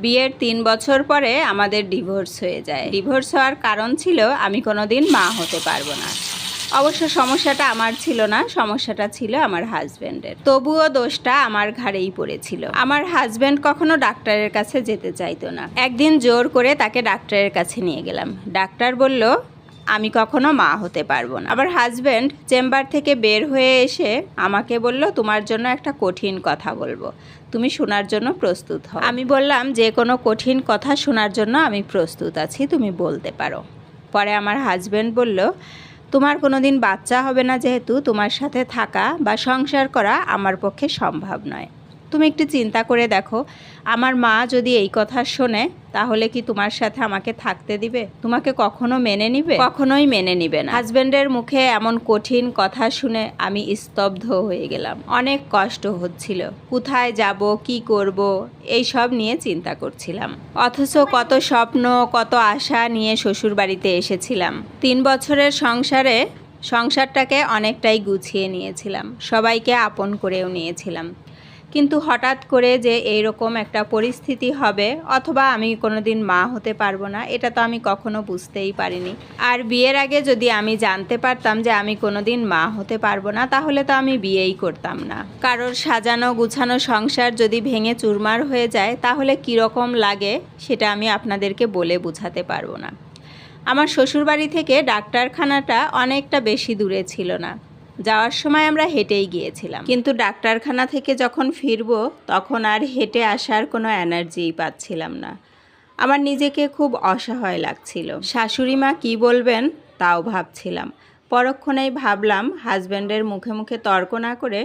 বিয়ের ৩ বছর পরে আমাদের ডিভোর্স হয়ে যায়। ডিভোর্স হওয়ার কারণ ছিল আমি কোনোদিন মা হতে পারবো না। অবশ্য সমস্যাটা আমার ছিল না, সমস্যাটা ছিল আমার হাজব্যান্ডের। তবুও দোষটা আমার ঘাড়েই পড়েছিল। আমার হাজব্যান্ড কখনো ডাক্তারের কাছে যেতে চাইতো না। একদিন জোর করে তাকে ডাক্তারের কাছে নিয়ে গেলাম। ডাক্তার বলল আমি কখনো মা হতে পারবো না। আবার হাজব্যান্ড চেম্বার থেকে বের হয়ে এসে আমাকে বলল তোমার জন্য একটা কঠিন কথা বলবো, তুমি শোনার জন্য প্রস্তুত হও। আমি বললাম যে কোনো কঠিন কথা শোনার জন্য আমি প্রস্তুত আছি, তুমি বলতে পারো। পরে আমার হাজব্যান্ড বলল তোমার কোনো দিন বাচ্চা হবে না, যেহেতু তোমার সাথে থাকা বা সংসার করা আমার পক্ষে সম্ভব নয়। তুমি একটু চিন্তা করে দেখো, আমার মা যদি এই কথা শোনে তাহলে কি তোমার সাথে আমাকে থাকতে দিবে? তোমাকে কখনো মেনে নিবে? কখনোই মেনে নিবে না। হাজব্যান্ডের মুখে এমন কঠিন কথা শুনে আমি স্তব্ধ হয়ে গেলাম। অনেক কষ্ট হচ্ছিল, কোথায় যাব, কি করব, এই সব নিয়ে চিন্তা করছিলাম। অথচ কত স্বপ্ন, কত আশা নিয়ে শ্বশুর বাড়িতে এসেছিলাম। ৩ বছরের সংসারটাকে অনেকটাই গুছিয়ে নিয়েছিলাম, সবাইকে আপন করেও নিয়েছিলাম। কিন্তু হঠাৎ করে যে এইরকম একটা পরিস্থিতি হবে অথবা আমি কোনোদিন মা হতে পারবো না, এটা তো আমি কখনো বুঝতেই পারিনি। আর বিয়ের আগে যদি আমি জানতে পারতাম যে আমি কোনোদিন মা হতে পারবো না, তাহলে তো আমি বিয়েই করতাম না। কারোর সাজানো গুছানো সংসার যদি ভেঙে চুরমার হয়ে যায় তাহলে কীরকম লাগে সেটা আমি আপনাদেরকে বলে বোঝাতে পারবো না। আমার শ্বশুরবাড়ি থেকে ডাক্তারখানাটা অনেকটা বেশি দূরে ছিল না, যাওয়ার সময় আমরা হেঁটেই গিয়েছিলাম। কিন্তু ডাক্তারখানা থেকে যখন ফিরবো তখন আর হেঁটে আসার কোনো এনার্জিই পাচ্ছিলাম না। আমার নিজেকে খুব অসহায় লাগছিল। শাশুড়ি মা কী বলবেন তাও ভাবছিলাম। পরক্ষণেই ভাবলাম হাজব্যান্ডের মুখে মুখে তর্ক না করে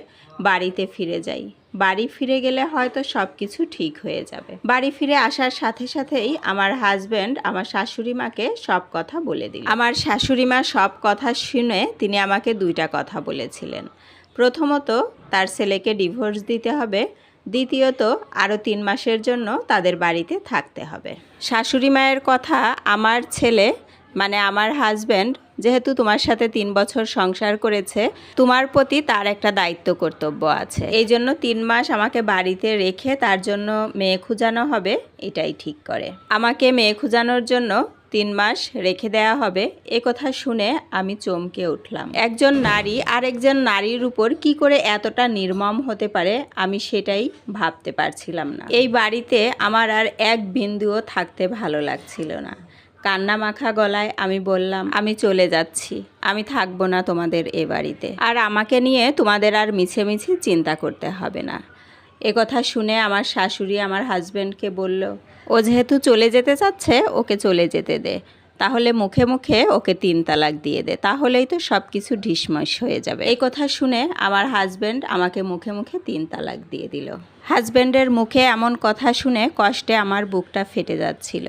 বাড়িতে ফিরে যাই। বাড়ি ফিরে গেলে হয়তো সব কিছু ঠিক হয়ে যাবে। বাড়ি ফিরে আসার সাথে সাথেই আমার হাজব্যান্ড আমার শাশুড়ি মাকে সব কথা বলে দিল। আমার শাশুড়ি মা সব কথা শুনে তিনি আমাকে 2টা কথা বলেছিলেন। প্রথমত, তার ছেলেকে ডিভোর্স দিতে হবে, দ্বিতীয়ত আরও 3 মাসের জন্য তাদের বাড়িতে থাকতে হবে। শাশুড়ি মায়ের কথা, আমার ছেলে মানে আমার হাজব্যান্ড যেহেতু তোমার সাথে 3 বছর সংসার করেছে, তোমার প্রতি তার একটা দায়িত্ব কর্তব্য আছে। এই জন্য 3 মাস আমাকে বাড়িতে রেখে তার জন্য মেয়ে খুঁজানো হবে, এটাই ঠিক করে। আমাকে মেয়ে খুঁজানোর জন্য 3 মাস রেখে দেওয়া হবে। এ কথা শুনে আমি চমকে উঠলাম। একজন নারী আরেকজন নারীর উপর কি করে এতটা নির্মম হতে পারে আমি সেটাই ভাবতে পারছিলাম না। এই বাড়িতে আমার আর এক বিন্দুও থাকতে ভালো লাগছিল না। কান্না মাখা গলায় আমি বললাম আমি চলে যাচ্ছি, আমি থাকবো না তোমাদের এ বাড়িতে, আর আমাকে নিয়ে তোমাদের আর মিছে মিছে চিন্তা করতে হবে না। এ কথা শুনে আমার শাশুড়ি আমার হাজব্যান্ডকে বলল ও যেহেতু চলে যেতে চাচ্ছে ওকে চলে যেতে দে, তাহলে মুখে মুখে ওকে 3 তালাক দিয়ে দে, তাহলেই তো সব কিছু ঢিসমস হয়ে যাবে। এই কথা শুনে আমার হাজব্যান্ড আমাকে মুখে মুখে 3 তালাক দিয়ে দিল। হাজব্যান্ডের মুখে এমন কথা শুনে কষ্টে আমার বুকটা ফেটে যাচ্ছিল।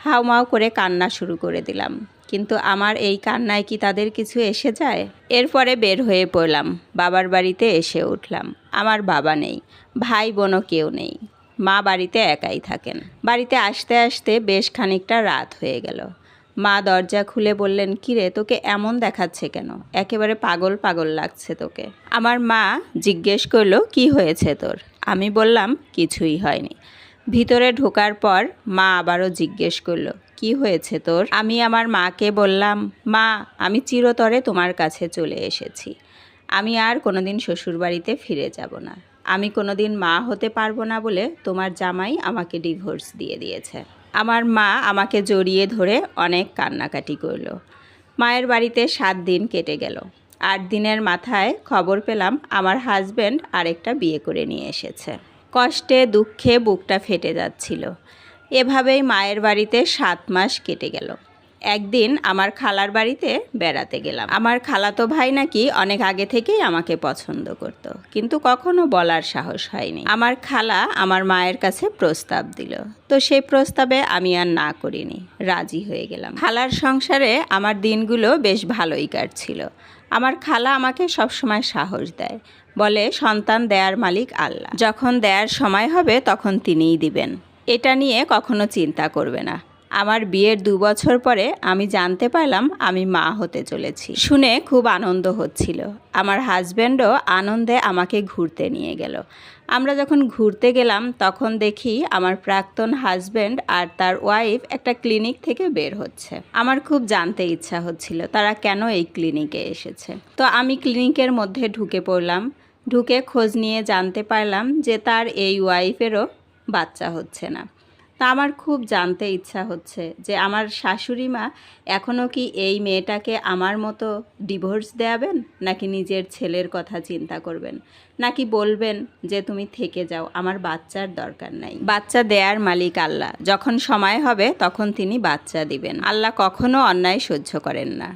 হাউমাউ করে কান্না শুরু করে দিলাম, কিন্তু আমার এই কান্নায় কি তাদের কিছু এসে যায়? এরপরে বের হয়ে পড়লাম, বাবার বাড়িতে এসে উঠলাম। আমার বাবা নেই, ভাই বোনও কেউ নেই, মা বাড়িতে একাই থাকেন। বাড়িতে আসতে আসতে বেশ খানিকটা রাত হয়ে গেল। মা দরজা খুলে বললেন কিরে তোকে এমন দেখাচ্ছে কেন, একেবারে পাগল পাগল লাগছে তোকে। আমার মা জিজ্ঞেস করলো কি হয়েছে তোর? আমি বললাম কিছুই হয়নি। ভিতরে ঢোকার পর মা আবারও জিজ্ঞেস করলো কি হয়েছে তোর? আমি আমার মাকে বললাম মা আমি চিরতরে তোমার কাছে চলে এসেছি, আমি আর কোনোদিন শ্বশুরবাড়িতে ফিরে যাব না। আমি কোনোদিন মা হতে পারবো না বলে তোমার জামাই আমাকে ডিভোর্স দিয়ে দিয়েছে। আমার মা আমাকে জড়িয়ে ধরে অনেক কান্নাকাটি করলো। মায়ের বাড়িতে 7 দিন কেটে গেল। 8 দিনের মাথায় খবর পেলাম আমার হাজব্যান্ড আরেকটা বিয়ে করে নিয়ে এসেছে। কষ্টে দুঃখে বুকটা ফেটে যাচ্ছিল। এভাবেই মায়ের বাড়িতে 7 মাস কেটে গেল। একদিন আমার খালার বাড়িতে বেড়াতে গেলাম। আমার খালাতো ভাই নাকি অনেক আগে থেকেই আমাকে পছন্দ করত, কিন্তু কখনো বলার সাহস হয়নি। আমার খালা আমার মায়ের কাছে প্রস্তাব দিল, তো সেই প্রস্তাবে আমি আর না করিনি, রাজি হয়ে গেলাম। খালার সংসারে আমার দিনগুলো বেশ ভালোই কাটছিল। আমার খালা আমাকে সবসময় সাহস দেয়, বলে সন্তান দেয়ার মালিক আল্লাহ, যখন দেয়ার সময় হবে তখন তিনিই দিবেন, এটা নিয়ে কখনো চিন্তা করবে না। আমার বিয়ের 2 বছর পরে আমি জানতে পারলাম আমি মা হতে চলেছি। শুনে খুব আনন্দ হচ্ছিল। আমার হাজব্যান্ডও আনন্দে আমাকে ঘুরতে নিয়ে গেল। আমরা যখন ঘুরতে গেলাম তখন দেখি আমার প্রাক্তন হাজব্যান্ড আর তার ওয়াইফ একটা ক্লিনিক থেকে বের হচ্ছে। আমার খুব জানতে ইচ্ছা হচ্ছিল তারা কেন এই ক্লিনিকে এসেছে। তো আমি ক্লিনিকের মধ্যে ঢুকে পড়লাম। ঢুকে খোঁজ নিয়ে জানতে পারলাম যে তার এই ওয়াইফেরও বাচ্চা হচ্ছে না। তা আমার খুব জানতে ইচ্ছা হচ্ছে যে আমার শাশুড়ি মা এখনও কি এই মেয়েটাকে আমার মতো ডিভোর্স দেয়াবেন, নাকি নিজের ছেলের কথা চিন্তা করবেন, নাকি বলবেন যে তুমি থেকে যাও, আমার বাচ্চার দরকার নাই। বাচ্চা দেয়ার মালিক আল্লাহ, যখন সময় হবে তখন তিনি বাচ্চা দিবেন। আল্লাহ কখনো অন্যায় সহ্য করেন না।